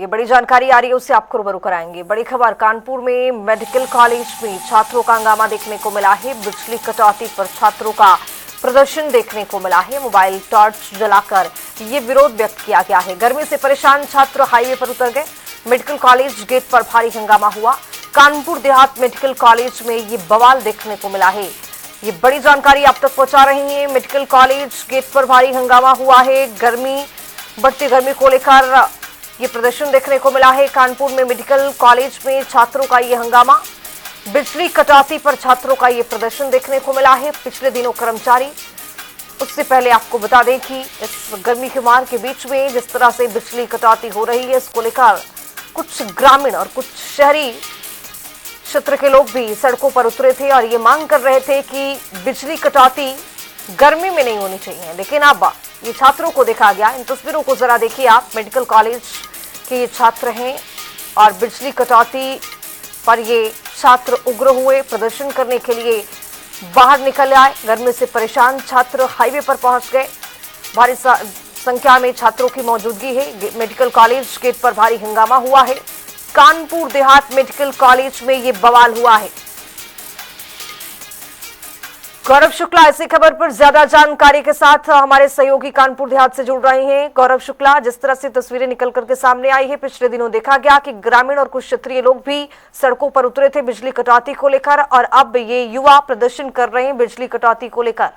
ये बड़ी जानकारी आ रही है, उससे आपको रूबरू कराएंगे। बड़ी खबर, कानपुर में मेडिकल कॉलेज में छात्रों का हंगामा देखने को मिला है। बिजली कटौती पर छात्रों का प्रदर्शन देखने को मिला है। मोबाइल टॉर्च जलाकर ये विरोध व्यक्त किया गया है। गर्मी से परेशान छात्र हाईवे पर उतर गए। मेडिकल कॉलेज गेट पर भारी हंगामा हुआ। कानपुर देहात मेडिकल कॉलेज में ये बवाल देखने को मिला है। ये बड़ी जानकारी आप तक पहुंचा रही है। मेडिकल कॉलेज गेट पर भारी हंगामा हुआ है। बढ़ती गर्मी को लेकर ये प्रदर्शन देखने को मिला है। कानपुर में मेडिकल कॉलेज में छात्रों का ये हंगामा, बिजली कटौती पर छात्रों का ये प्रदर्शन देखने को मिला है। पिछले दिनों कर्मचारी, उससे पहले आपको बता दें कि इस गर्मी के मार के बीच में जिस तरह से बिजली कटौती हो रही है, इसको लेकर कुछ ग्रामीण और कुछ शहरी क्षेत्र के लोग भी सड़कों पर उतरे थे और ये मांग कर रहे थे कि बिजली कटौती गर्मी में नहीं होनी चाहिए। लेकिन अब ये छात्रों को देखा गया। इन तस्वीरों को जरा देखिए आप। मेडिकल कॉलेज के ये छात्र हैं और बिजली कटौती पर ये छात्र उग्र हुए। प्रदर्शन करने के लिए बाहर निकल आए। गर्मी से परेशान छात्र हाईवे पर पहुंच गए। भारी संख्या में छात्रों की मौजूदगी है। मेडिकल कॉलेज गेट पर भारी हंगामा हुआ है। कानपुर देहात मेडिकल कॉलेज में ये बवाल हुआ है। गौरव शुक्ला ऐसी खबर पर ज्यादा जानकारी के साथ हमारे सहयोगी कानपुर देहात से जुड़ रहे हैं। गौरव शुक्ला, जिस तरह से तस्वीरें निकल करके सामने आई है, पिछले दिनों देखा गया कि ग्रामीण और कुछ क्षेत्रीय लोग भी सड़कों पर उतरे थे बिजली कटौती को लेकर, और अब ये युवा प्रदर्शन कर रहे हैं बिजली कटौती को लेकर।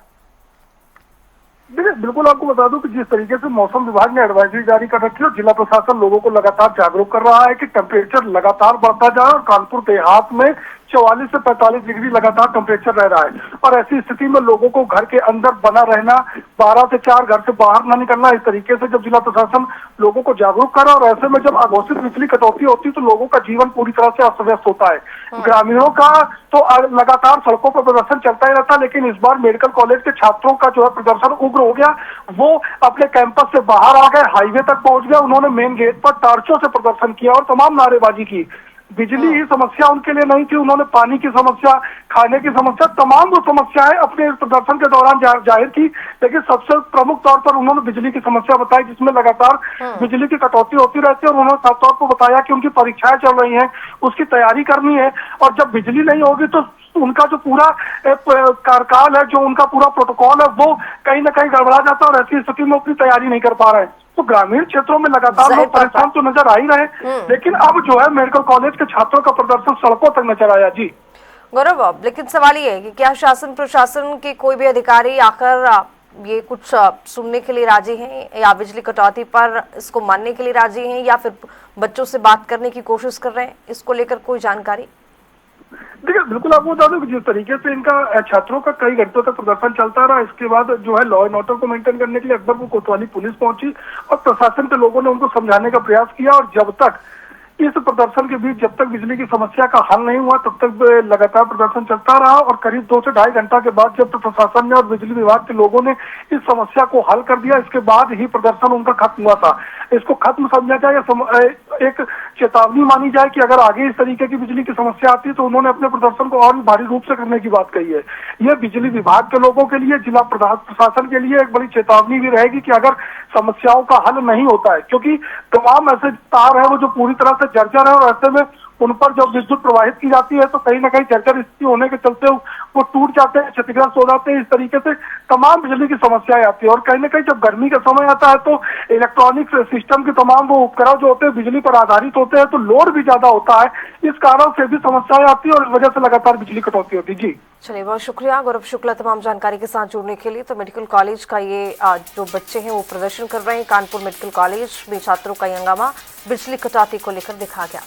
देखिए, बिल्कुल आपको बता दूं कि जिस तरीके से मौसम विभाग ने एडवाइजरी जारी कर रखी है और जिला प्रशासन लोगों को लगातार जागरूक कर रहा है कि टेम्परेचर लगातार बढ़ता जा रहा है और कानपुर देहात में 44 से 45 डिग्री लगातार टेम्परेचर रह रहा है। और ऐसी स्थिति में लोगों को घर के अंदर बना रहना, 12 से 4 घर से बाहर न निकलना, इस तरीके से जब जिला प्रशासन लोगों को जागरूक कर रहा है और ऐसे में जब अघोषित बिजली कटौती होती है तो लोगों का जीवन पूरी तरह से अस्त व्यस्त होता है। ग्रामीणों का तो लगातार सड़कों पर प्रदर्शन चलता ही रहता है, लेकिन इस बार मेडिकल कॉलेज के छात्रों का जो है प्रदर्शन उग्र हो गया। वो अपने कैंपस से बाहर आ गए, हाईवे तक पहुंच गए। उन्होंने मेन गेट पर टार्चों से प्रदर्शन किया और तमाम नारेबाजी की। बिजली ही समस्या उनके लिए नहीं थी, उन्होंने पानी की समस्या, खाने की समस्या, तमाम वो समस्याएं अपने प्रदर्शन के दौरान जाहिर की। लेकिन सबसे प्रमुख तौर पर उन्होंने बिजली की समस्या बताई, जिसमें लगातार बिजली की कटौती होती रहती है। और उन्होंने साफ तौर पर बताया कि उनकी परीक्षाएं चल रही हैं, उसकी तैयारी करनी है और जब बिजली नहीं होगी तो उनका जो पूरा कार्यकाल है, जो उनका पूरा प्रोटोकॉल है, वो कहीं ना कहीं गड़बड़ा जाता है और ऐसी स्थिति में अपनी तैयारी नहीं कर पा रहे हैं। तो ग्रामीण क्षेत्रों में लगातार लोग परेशान तो नजर आ ही रहे, लेकिन अब जो है मेडिकल कॉलेज के छात्रों का प्रदर्शन सड़कों तक नजर आया। जी गौरव, लेकिन सवाल ये है कि क्या शासन प्रशासन के कोई भी अधिकारी आकर ये कुछ सुनने के लिए राजी हैं या बिजली कटौती पर इसको मानने के लिए राजी हैं या फिर बच्चों से बात करने की कोशिश कर रहे हैं? इसको लेकर कोई जानकारी? देखिए, बिल्कुल आपको बता दूं कि जिस तरीके से इनका छात्रों का कई घंटों तक प्रदर्शन चलता रहा, इसके बाद जो है लॉ एंड ऑर्डर को मेंटेन करने के लिए अकबरपुर कोतवाली पुलिस पहुंची और प्रशासन के लोगों ने उनको समझाने का प्रयास किया। और जब तक इस प्रदर्शन के बीच जब तक बिजली की समस्या का हल नहीं हुआ तब तक लगातार प्रदर्शन चलता रहा। और करीब 2 से ढाई घंटा के बाद जब प्रशासन ने और बिजली विभाग के लोगों ने इस समस्या को हल कर दिया, इसके बाद ही प्रदर्शन उनका खत्म हुआ था। इसको खत्म समझा जाए या एक चेतावनी मानी जाए कि अगर आगे इस तरीके की बिजली की समस्या आती है तो उन्होंने अपने प्रदर्शन को और भी भारी रूप से करने की बात कही है। यह बिजली विभाग के लोगों के लिए, जिला प्रशासन के लिए एक बड़ी चेतावनी भी रहेगी कि अगर समस्याओं का हल नहीं होता है, क्योंकि तमाम ऐसे तार है वो जो पूरी तरह से जर्जर है और ऐसे में उन पर जब विद्युत प्रवाहित की जाती है तो कहीं ना कहीं जर्जर स्थिति होने के चलते वो टूट जाते हैं, क्षतिग्रस्त हो जाते हैं। इस तरीके से तमाम बिजली की समस्याएं आती है और कहीं ना कहीं जब गर्मी का समय आता है तो इलेक्ट्रॉनिक सिस्टम के तमाम वो उपकरण जो होते हैं बिजली पर आधारित होते हैं, तो लोड भी ज्यादा होता है। इस कारण से भी समस्याएं आती है और इस वजह से लगातार बिजली कटौती होती है। जी चलिए, बहुत शुक्रिया गौरव शुक्ला तमाम जानकारी के साथ जुड़ने के लिए। तो मेडिकल कॉलेज का ये जो बच्चे हैं वो प्रदर्शन कर रहे हैं। कानपुर मेडिकल कॉलेज में छात्रों का हंगामा बिजली कटौती को लेकर देखा गया।